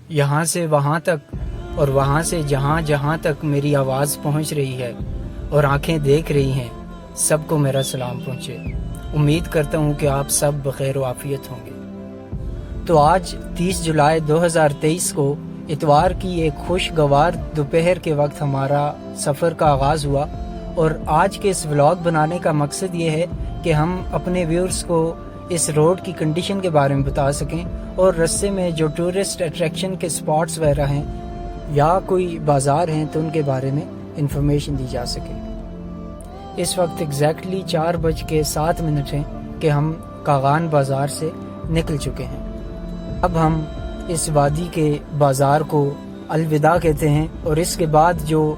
یہاں سے وہاں تک اور وہاں سے جہاں جہاں تک میری آواز پہنچ رہی ہے اور آنکھیں دیکھ رہی ہیں، سب کو میرا سلام پہنچے۔ امید کرتا ہوں کہ آپ سب بخیر و عافیت ہوں گے۔ تو آج 30 جولائی 2023 کو اتوار کی ایک خوشگوار دوپہر کے وقت ہمارا سفر کا آغاز ہوا، اور آج کے اس ولاگ بنانے کا مقصد یہ ہے کہ ہم اپنے ویورز کو اس روڈ کی کنڈیشن کے بارے میں بتا سکیں، اور رستے میں جو ٹورسٹ اٹریکشن کے سپاٹس وغیرہ ہیں یا کوئی بازار ہیں تو ان کے بارے میں انفارمیشن دی جا سکے۔ اس وقت ایگزیکٹلی 4:07 ہیں کہ ہم کاغان بازار سے نکل چکے ہیں۔ اب ہم اس وادی کے بازار کو الوداع کہتے ہیں، اور اس کے بعد جو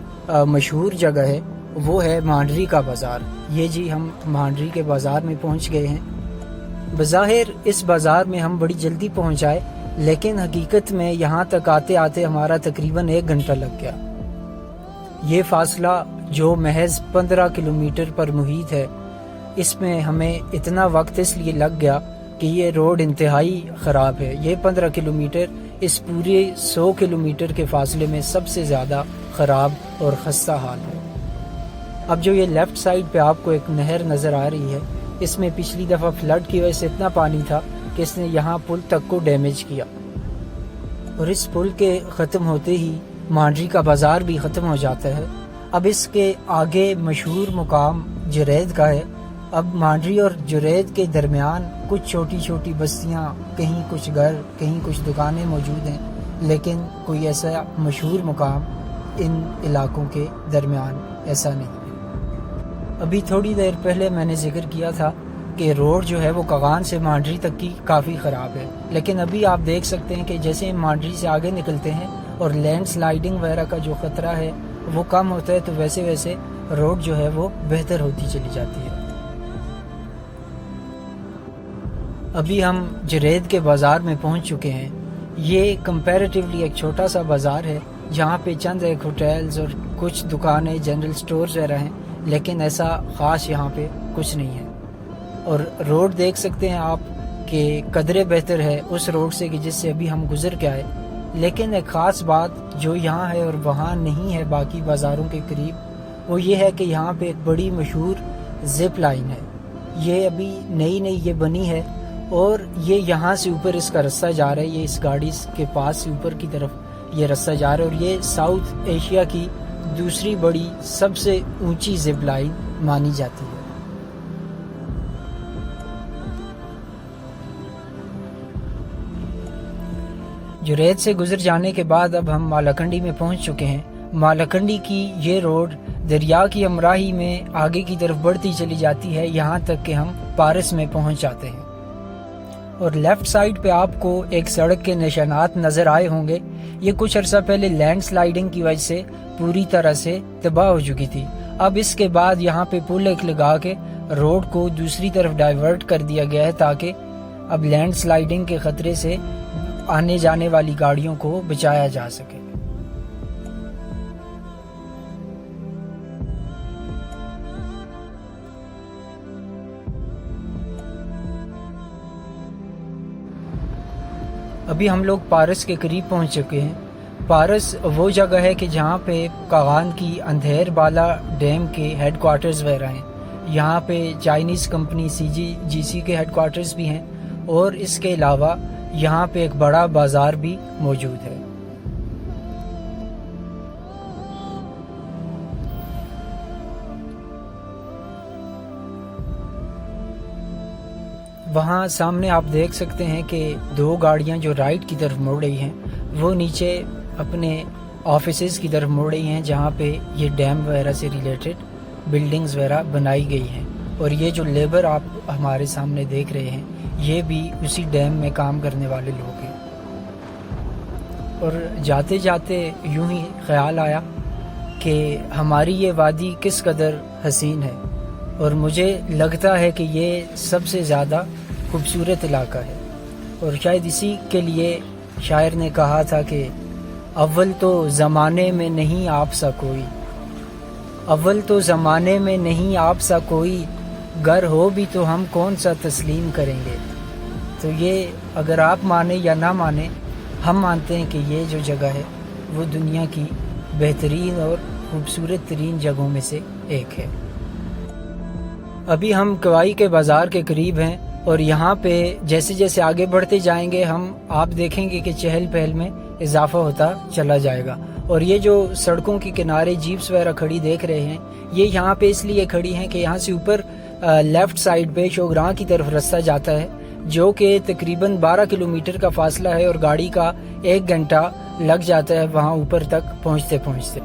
مشہور جگہ ہے وہ ہے مانڈری کا بازار۔ یہ جی ہم مانڈری کے بازار میں پہنچ گئے ہیں۔ بظاہر اس بازار میں ہم بڑی جلدی پہنچ آئے، لیکن حقیقت میں یہاں تک آتے آتے ہمارا تقریباً 1 گھنٹہ لگ گیا۔ یہ فاصلہ جو محض 15 کلومیٹر پر محیط ہے، اس میں ہمیں اتنا وقت اس لیے لگ گیا کہ یہ روڈ انتہائی خراب ہے۔ یہ 15 کلومیٹر اس پورے 100 کلومیٹر کے فاصلے میں سب سے زیادہ خراب اور خستہ حال ہے۔ اب جو یہ لیفٹ سائیڈ پہ آپ کو ایک نہر نظر آ رہی ہے، اس میں پچھلی دفعہ فلڈ کی وجہ سے اتنا پانی تھا کہ اس نے یہاں پل تک کو ڈیمیج کیا، اور اس پل کے ختم ہوتے ہی مانڈری کا بازار بھی ختم ہو جاتا ہے۔ اب اس کے آگے مشہور مقام جرید کا ہے۔ اب مانڈری اور جرید کے درمیان کچھ چھوٹی چھوٹی بستیاں، کہیں کچھ گھر، کہیں کچھ دکانیں موجود ہیں، لیکن کوئی ایسا مشہور مقام ان علاقوں کے درمیان ایسا نہیں ہے۔ ابھی تھوڑی دیر پہلے میں نے ذکر کیا تھا کہ روڈ جو ہے وہ کاغان سے مانڈری تک کی کافی خراب ہے، لیکن ابھی آپ دیکھ سکتے ہیں کہ جیسے ہم مانڈری سے آگے نکلتے ہیں اور لینڈ سلائیڈنگ وغیرہ کا جو خطرہ ہے وہ کم ہوتا ہے، تو ویسے ویسے روڈ جو ہے وہ بہتر ہوتی چلی جاتی ہے۔ ابھی ہم جرید کے بازار میں پہنچ چکے ہیں۔ یہ کمپیریٹیولی ایک چھوٹا سا بازار ہے، جہاں پہ چند ایک ہوٹلز اور کچھ دکانیں، جنرل سٹورز وغیرہ ہیں، لیکن ایسا خاص یہاں پہ کچھ نہیں ہے۔ اور روڈ دیکھ سکتے ہیں آپ کہ قدرے بہتر ہے اس روڈ سے کہ جس سے ابھی ہم گزر کے آئے، لیکن ایک خاص بات جو یہاں ہے اور وہاں نہیں ہے باقی بازاروں کے قریب، وہ یہ ہے کہ یہاں پہ ایک بڑی مشہور زپ لائن ہے۔ یہ ابھی نئی یہ بنی ہے، اور یہ یہاں سے اوپر اس کا رستہ جا رہا ہے، یہ اس گاڑی کے پاس سے اوپر کی طرف یہ رستہ جا رہا ہے، اور یہ ساؤتھ ایشیا کی دوسری بڑی سب سے اونچی زپ لائن مانی جاتی ہے۔ جرید سے گزر جانے کے بعد اب ہم مالاکنڈی میں پہنچ چکے ہیں۔ مالاکنڈی کی یہ روڈ دریا کی ہمراہی میں آگے کی طرف بڑھتی چلی جاتی ہے، یہاں تک کہ ہم پارس میں پہنچ جاتے ہیں۔ اور لیفٹ سائیڈ پہ آپ کو ایک سڑک کے نشانات نظر آئے ہوں گے۔ یہ کچھ عرصہ پہلے لینڈ سلائیڈنگ کی وجہ سے پوری طرح سے تباہ ہو چکی تھی۔ اب اس کے بعد یہاں پہ پل ایک لگا کے روڈ کو دوسری طرف ڈائیورٹ کر دیا گیا ہے، تاکہ اب لینڈ سلائیڈنگ کے خطرے سے آنے جانے والی گاڑیوں کو بچایا جا سکے۔ ابھی ہم لوگ پارس کے قریب پہنچ چکے ہیں۔ پارس وہ جگہ ہے کہ جہاں پہ کاغان کی اندھیر بالا ڈیم کے ہیڈ کوارٹرز وغیرہ ہیں۔ یہاں پہ چائنیز کمپنی CGGC کے ہیڈ کوارٹرز بھی ہیں، اور اس کے علاوہ یہاں پہ ایک بڑا بازار بھی موجود ہے۔ وہاں سامنے آپ دیکھ سکتے ہیں کہ 2 گاڑیاں جو رائٹ کی طرف مڑ رہی ہیں، وہ نیچے اپنے آفیسز کی طرف مڑ رہی ہیں، جہاں پہ یہ ڈیم وغیرہ سے ریلیٹڈ بلڈنگز وغیرہ بنائی گئی ہیں۔ اور یہ جو لیبر آپ ہمارے سامنے دیکھ رہے ہیں، یہ بھی اسی ڈیم میں کام کرنے والے لوگ ہیں۔ اور جاتے جاتے یوں ہی خیال آیا کہ ہماری یہ وادی کس قدر حسین ہے، اور مجھے لگتا ہے کہ یہ سب سے زیادہ خوبصورت علاقہ ہے۔ اور شاید اسی کے لیے شاعر نے کہا تھا کہ اول تو زمانے میں نہیں آپ سا کوئی، اول تو زمانے میں نہیں آپ سا کوئی، گر ہو بھی تو ہم کون سا تسلیم کریں گے۔ تو یہ اگر آپ مانیں یا نہ مانیں، ہم مانتے ہیں کہ یہ جو جگہ ہے وہ دنیا کی بہترین اور خوبصورت ترین جگہوں میں سے ایک ہے۔ ابھی ہم کوائی کے بازار کے قریب ہیں اور یہاں پہ جیسے جیسے آگے بڑھتے جائیں گے آپ دیکھیں گے کہ چہل پہل میں اضافہ ہوتا چلا جائے گا۔ اور یہ جو سڑکوں کے کنارے جیپس وغیرہ کھڑی دیکھ رہے ہیں، یہ یہاں پہ اس لیے کھڑی ہیں کہ یہاں سے اوپر لیفٹ سائیڈ پہ شوگراں کی طرف رستہ جاتا ہے، جو کہ تقریباً 12 کلومیٹر کا فاصلہ ہے اور گاڑی کا 1 گھنٹہ لگ جاتا ہے وہاں اوپر تک پہنچتے پہنچتے۔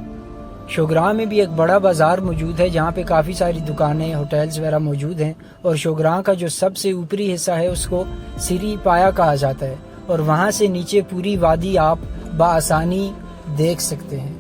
شوگراں میں بھی ایک بڑا بازار موجود ہے جہاں پہ کافی ساری دکانیں، ہوٹلز وغیرہ موجود ہیں، اور شوگراں کا جو سب سے اوپری حصہ ہے اس کو سری پایا کہا جاتا ہے، اور وہاں سے نیچے پوری وادی آپ بآسانی دیکھ سکتے ہیں۔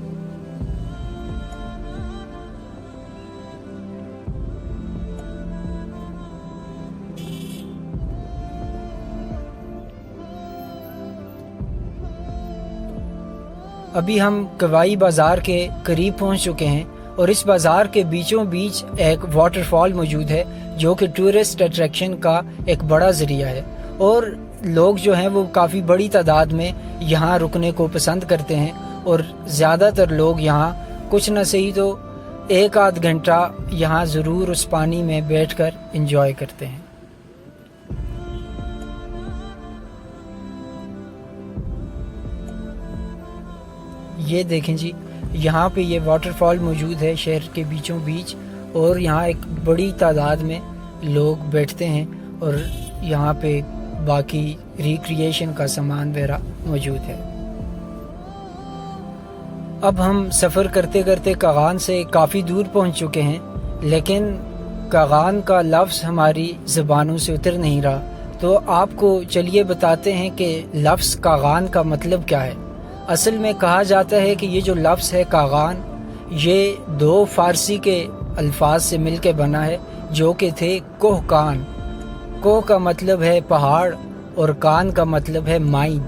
ابھی ہم کوائی بازار کے قریب پہنچ چکے ہیں اور اس بازار کے بیچوں بیچ ایک واٹر فال موجود ہے جو کہ ٹورسٹ اٹریکشن کا ایک بڑا ذریعہ ہے، اور لوگ جو ہیں وہ کافی بڑی تعداد میں یہاں رکنے کو پسند کرتے ہیں، اور زیادہ تر لوگ یہاں کچھ نہ صحیح تو 1 آدھ گھنٹہ یہاں ضرور اس پانی میں بیٹھ کر انجوائے کرتے ہیں۔ یہ دیکھیں جی، یہاں پہ یہ واٹر فال موجود ہے شہر کے بیچوں بیچ، اور یہاں ایک بڑی تعداد میں لوگ بیٹھتے ہیں، اور یہاں پہ باقی ریکریشن کا سامان وغیرہ موجود ہے۔ اب ہم سفر کرتے کرتے کاغان سے کافی دور پہنچ چکے ہیں، لیکن کاغان کا لفظ ہماری زبانوں سے اتر نہیں رہا، تو آپ کو چلیے بتاتے ہیں کہ لفظ کاغان کا مطلب کیا ہے۔ اصل میں کہا جاتا ہے کہ یہ جو لفظ ہے کاغان، یہ 2 فارسی کے الفاظ سے مل کے بنا ہے جو کہ تھے کوہ کان۔ کوہ کا مطلب ہے پہاڑ اور کان کا مطلب ہے مائن،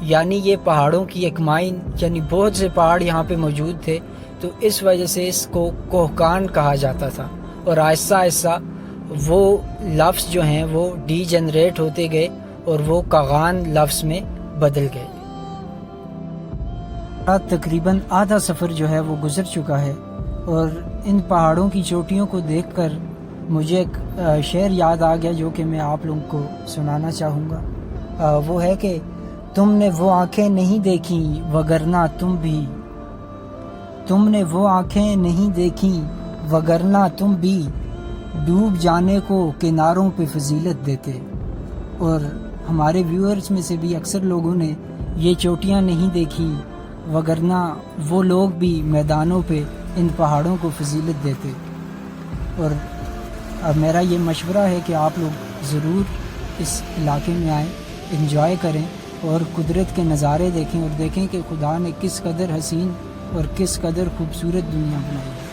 یعنی یہ پہاڑوں کی ایک مائن، یعنی بہت سے پہاڑ یہاں پہ موجود تھے، تو اس وجہ سے اس کو کوہ کان کہا جاتا تھا، اور آہستہ آہستہ وہ لفظ جو ہیں وہ ڈی جنریٹ ہوتے گئے اور وہ کاغان لفظ میں بدل گئے۔ تقریباً آدھا سفر جو ہے وہ گزر چکا ہے، اور ان پہاڑوں کی چوٹیوں کو دیکھ کر مجھے ایک شعر یاد آ گیا جو کہ میں آپ لوگوں کو سنانا چاہوں گا۔ وہ ہے کہ تم نے وہ آنکھیں نہیں دیکھیں وگرنہ تم نے وہ آنکھیں نہیں دیکھیں وگرنہ تم بھی ڈوب جانے کو کناروں پہ فضیلت دیتے۔ اور ہمارے ویورز میں سے بھی اکثر لوگوں نے یہ چوٹیاں نہیں دیکھی، وگرنہ وہ لوگ بھی میدانوں پہ ان پہاڑوں کو فضیلت دیتے۔ اور میرا یہ مشورہ ہے کہ آپ لوگ ضرور اس علاقے میں آئیں، انجوائے کریں اور قدرت کے نظارے دیکھیں، اور دیکھیں کہ خدا نے کس قدر حسین اور کس قدر خوبصورت دنیا بنائی ہے۔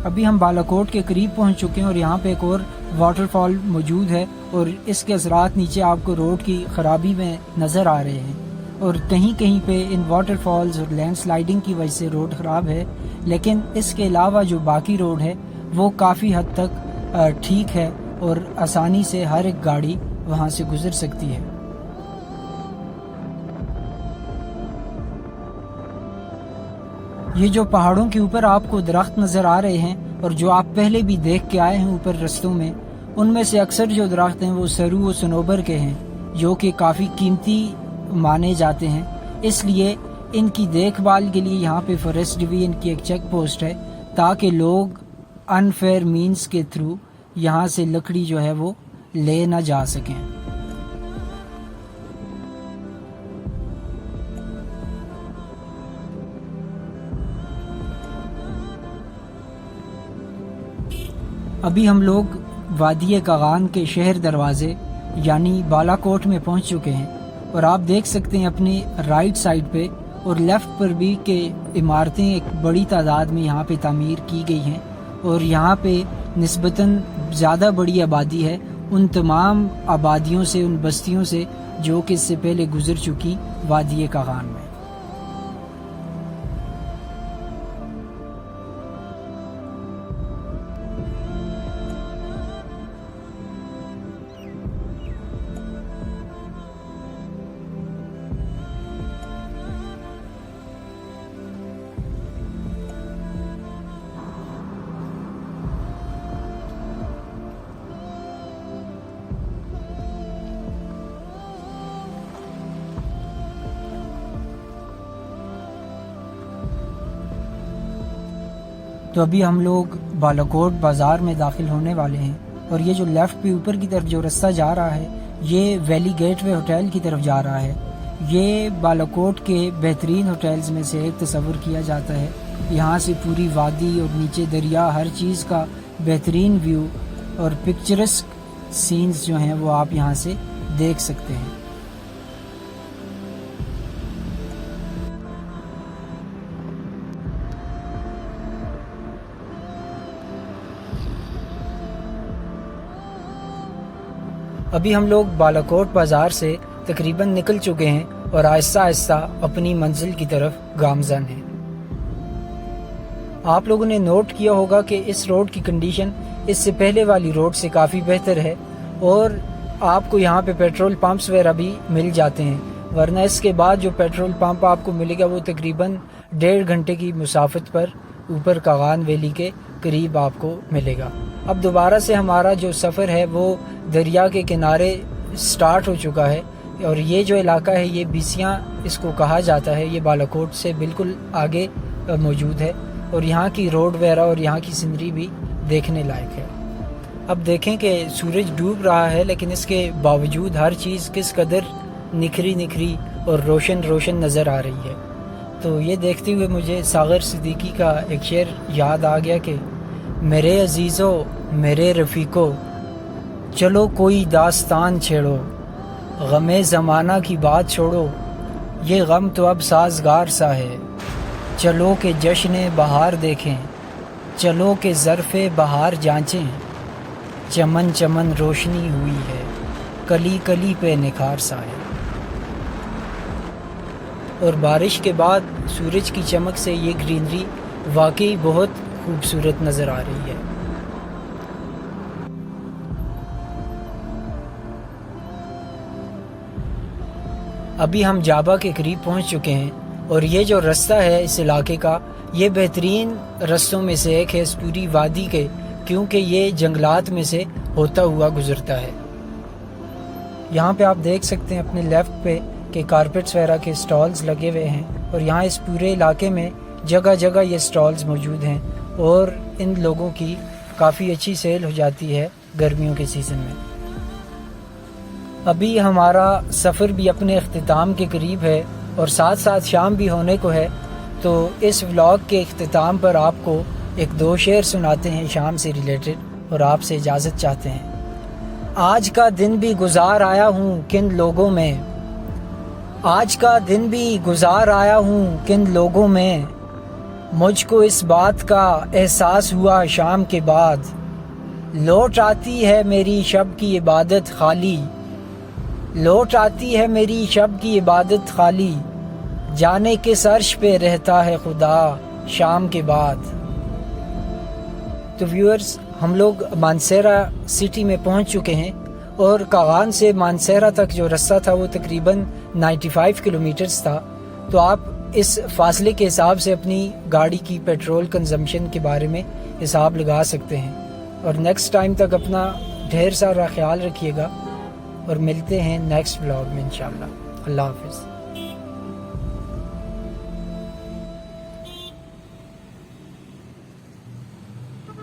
ابھی ہم بالاکوٹ کے قریب پہنچ چکے ہیں اور یہاں پہ ایک اور واٹر فال موجود ہے، اور اس کے اثرات نیچے آپ کو روڈ کی خرابی میں نظر آ رہے ہیں، اور کہیں کہیں پہ ان واٹر فالز اور لینڈ سلائیڈنگ کی وجہ سے روڈ خراب ہے، لیکن اس کے علاوہ جو باقی روڈ ہے وہ کافی حد تک ٹھیک ہے اور آسانی سے ہر ایک گاڑی وہاں سے گزر سکتی ہے۔ یہ جو پہاڑوں کے اوپر آپ کو درخت نظر آ رہے ہیں اور جو آپ پہلے بھی دیکھ کے آئے ہیں اوپر رستوں میں، ان میں سے اکثر جو درخت ہیں وہ سرو و صنوبر کے ہیں، جو کہ کافی قیمتی مانے جاتے ہیں، اس لیے ان کی دیکھ بھال کے لیے یہاں پہ فوریسٹ ڈویژن کی ایک چیک پوسٹ ہے، تاکہ لوگ انفیئر مینز کے تھرو یہاں سے لکڑی جو ہے وہ لے نہ جا سکیں۔ ابھی ہم لوگ وادی کاغان کے شہر دروازے یعنی بالاکوٹ میں پہنچ چکے ہیں، اور آپ دیکھ سکتے ہیں اپنی رائٹ سائڈ پہ اور لیفٹ پر بھی کہ عمارتیں ایک بڑی تعداد میں یہاں پہ تعمیر کی گئی ہیں، اور یہاں پہ نسبتاً زیادہ بڑی آبادی ہے ان تمام آبادیوں سے، ان بستیوں سے جو کہ اس سے پہلے گزر چکی وادی کاغان میں۔ تو ابھی ہم لوگ بالاکوٹ بازار میں داخل ہونے والے ہیں، اور یہ جو لیفٹ پہ اوپر کی طرف جو رستہ جا رہا ہے یہ ویلی گیٹ وے ہوٹل کی طرف جا رہا ہے۔ یہ بالاکوٹ کے بہترین ہوٹلز میں سے ایک تصور کیا جاتا ہے۔ یہاں سے پوری وادی اور نیچے دریا، ہر چیز کا بہترین ویو اور پکچرسک سینز جو ہیں وہ آپ یہاں سے دیکھ سکتے ہیں۔ ابھی ہم لوگ بالاکوٹ بازار سے تقریباً نکل چکے ہیں اور آہستہ آہستہ اپنی منزل کی طرف گامزن ہیں۔ آپ لوگوں نے نوٹ کیا ہوگا کہ اس روڈ کی کنڈیشن اس سے پہلے والی روڈ سے کافی بہتر ہے، اور آپ کو یہاں پہ پیٹرول پمپس وغیرہ بھی مل جاتے ہیں، ورنہ اس کے بعد جو پیٹرول پمپ آپ کو ملے گا وہ تقریباً 1.5 گھنٹے کی مسافت پر اوپر کاغان ویلی کے قریب آپ کو ملے گا۔ اب دوبارہ سے ہمارا جو سفر ہے وہ دریا کے کنارے سٹارٹ ہو چکا ہے، اور یہ جو علاقہ ہے یہ بیسیاں اس کو کہا جاتا ہے، یہ بالاکوٹ سے بالکل آگے موجود ہے، اور یہاں کی روڈ وغیرہ اور یہاں کی سینری بھی دیکھنے لائق ہے۔ اب دیکھیں کہ سورج ڈوب رہا ہے، لیکن اس کے باوجود ہر چیز کس قدر نکھری نکھری اور روشن روشن نظر آ رہی ہے۔ تو یہ دیکھتے ہوئے مجھے ساغر صدیقی کا ایک شعر یاد آ گیا کہ میرے عزیزو میرے رفیقو، چلو کوئی داستان چھیڑو، غم زمانہ کی بات چھوڑو، یہ غم تو اب سازگار سا ہے، چلو کہ جشن بہار دیکھیں، چلو کہ ظرف بہار جانچیں، چمن چمن روشنی ہوئی ہے، کلی کلی پہ نکھار سا ہے۔ اور بارش کے بعد سورج کی چمک سے یہ گرینری واقعی بہت خوبصورت نظر آ رہی ہے۔ ابھی ہم جابا کے قریب پہنچ چکے ہیں، اور یہ جو رستہ ہے اس علاقے کا یہ بہترین رستوں میں سے ایک ہے اس پوری وادی کے، کیونکہ یہ جنگلات میں سے ہوتا ہوا گزرتا ہے۔ یہاں پہ آپ دیکھ سکتے ہیں اپنے لیفٹ پہ کہ کارپیٹس وغیرہ کے سٹالز لگے ہوئے ہیں، اور یہاں اس پورے علاقے میں جگہ جگہ یہ سٹالز موجود ہیں، اور ان لوگوں کی کافی اچھی سیل ہو جاتی ہے گرمیوں کے سیزن میں۔ ابھی ہمارا سفر بھی اپنے اختتام کے قریب ہے، اور ساتھ ساتھ شام بھی ہونے کو ہے، تو اس ولاگ کے اختتام پر آپ کو 1-2 شعر سناتے ہیں شام سے ریلیٹڈ، اور آپ سے اجازت چاہتے ہیں۔ آج کا دن بھی گزار آیا ہوں کن لوگوں میں، آج کا دن بھی گزار آیا ہوں کن لوگوں میں، مجھ کو اس بات کا احساس ہوا شام کے بعد، لوٹ آتی ہے میری شب کی عبادت خالی، لوٹ آتی ہے میری شب کی عبادت خالی، جانے کس عرش پہ رہتا ہے خدا شام کے بعد۔ تو ویورز، ہم لوگ مانسہرہ سٹی میں پہنچ چکے ہیں، اور کاغان سے مانسہرہ تک جو رستہ تھا وہ تقریباً 95 کلومیٹرز تھا۔ تو آپ اس فاصلے کے حساب سے اپنی گاڑی کی پیٹرول کنزمپشن کے بارے میں حساب لگا سکتے ہیں، اور نیکسٹ ٹائم تک اپنا ڈھیر سارا خیال رکھیے گا، اور ملتے ہیں نیکسٹ ولاگ میں انشاءاللہ۔ اللہ حافظ۔